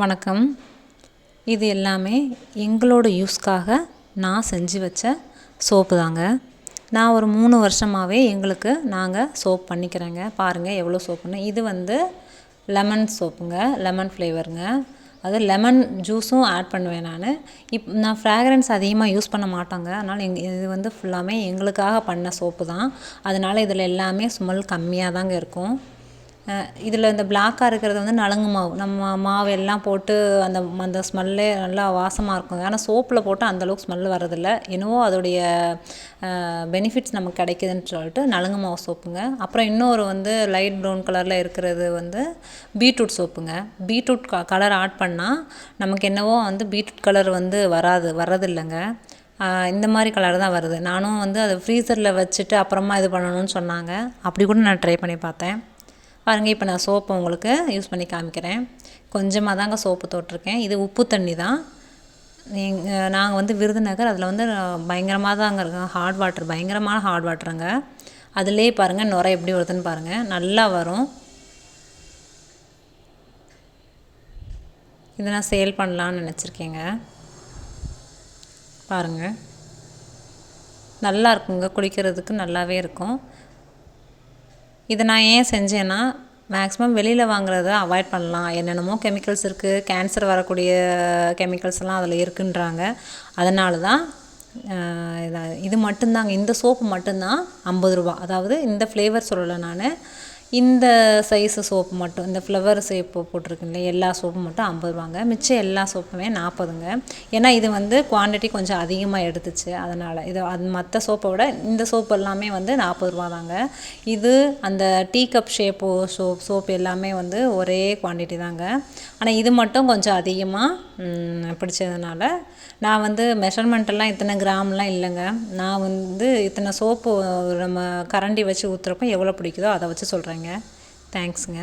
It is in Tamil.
வணக்கம். இது எல்லாமே எங்களோட யூஸ்க்காக நான் செஞ்சு வச்ச சோப்பு தாங்க. நான் ஒரு 3 வருஷமாகவே நாங்கள் சோப் பண்ணிக்கிறேங்க. பாருங்கள் எவ்வளோ சோப்புன்னு. இது லெமன் சோப்புங்க, லெமன் ஃப்ளேவருங்க. அது லெமன் ஜூஸும் ஆட் பண்ணுவேன் நான். நான் ஃப்ராக்ரன்ஸ் அதிகமாக யூஸ் பண்ண மாட்டோங்க. அதனால் இது ஃபுல்லாமே எங்களுக்காக பண்ண சோப்பு தான். அதனால் இதில் எல்லாமே ஸ்மெல் கம்மியாக தாங்க இருக்கும். இதில் இந்த பிளாக்காக இருக்கிறது நலங்கு மாவு. நம்ம மாவு எல்லாம் போட்டு அந்த ஸ்மெல்லே நல்லா வாசமாக இருக்குங்க. ஆனால் சோப்பில் போட்டு அந்தளவுக்கு ஸ்மெல் வரதில்லை. என்னவோ அதோடைய பெனிஃபிட்ஸ் நமக்கு கிடைக்குதுன்னு சொல்லிட்டு நலங்கு மாவு சோப்புங்க. அப்புறம் இன்னொரு லைட் ப்ரௌன் கலரில் இருக்கிறது பீட்ரூட் சோப்புங்க. பீட்ரூட் கலர் ஆட் பண்ணால் நமக்கு என்னவோ பீட்ரூட் கலர் வரதில்லைங்க. இந்த மாதிரி கலர் தான் வருது. நானும் அதை ஃப்ரீசரில் வச்சுட்டு அப்புறமா இது பண்ணணும்னு சொன்னாங்க. அப்படி கூட நான் ட்ரை பண்ணி பார்த்தேன். பாருங்கள், இப்போ நான் சோப்பை உங்களுக்கு யூஸ் பண்ணி காமிக்கிறேன். கொஞ்சமாக தாங்க சோப்பு தொட்டிருக்கேன். இது உப்பு தண்ணி தான். நாங்கள் விருதுநகர், அதில் பயங்கரமாக தாங்க இருக்கோம். ஹாட் வாட்டர், பயங்கரமான ஹாட் வாட்டருங்க. அதிலே பாருங்கள் நுரை எப்படி வருதுன்னு பாருங்கள், நல்லா வரும். இதை நான் சேல் பண்ணலான்னு நினச்சிருக்கேங்க. பாருங்கள், நல்லா இருக்குங்க, குளிக்கிறதுக்கு நல்லாவே இருக்கும். இதை நான் ஏன் செஞ்சேன்னா, மேக்ஸிமம் வெளியில் வாங்குறத அவாய்ட் பண்ணலாம். என்னென்னமோ கெமிக்கல்ஸ் இருக்குது, கேன்சர் வரக்கூடிய கெமிக்கல்ஸ்லாம் அதில் இருக்குன்றாங்க. அதனால தான் இது மட்டும்தாங்க, இந்த சோப்பு மட்டும்தான் 50 ரூபா. அதாவது இந்த ஃப்ளேவர் சொல்லலை நான், இந்த சைஸு சோப்பு மட்டும், இந்த ஃப்ளவர் சோப்பு போட்டிருக்குங்களே எல்லா சோப்பும் மட்டும் 50 ரூபாங்க. மிச்சம் எல்லா சோப்புமே 40ங்க. ஏன்னா இது குவான்டிட்டி கொஞ்சம் அதிகமாக எடுத்துச்சு. அதனால் அது மற்ற சோப்பை விட இந்த சோப்பு எல்லாமே 40 ரூபா தாங்க. இது அந்த டீ கப் ஷேப்பு சோப்பு எல்லாமே ஒரே குவான்டிட்டி தாங்க. ஆனால் இது மட்டும் கொஞ்சம் அதிகமாக பிடிச்சதுனால நான் மெஷர்மெண்ட்டெல்லாம் இத்தனை கிராம்லாம் இல்லைங்க. நான் இத்தனை சோப்பு நம்ம கரண்டி வச்சு ஊற்றுறப்போ எவ்வளோ பிடிக்குதோ அதை வச்சு சொல்கிறேங்க. தேங்க்ஸுங்க.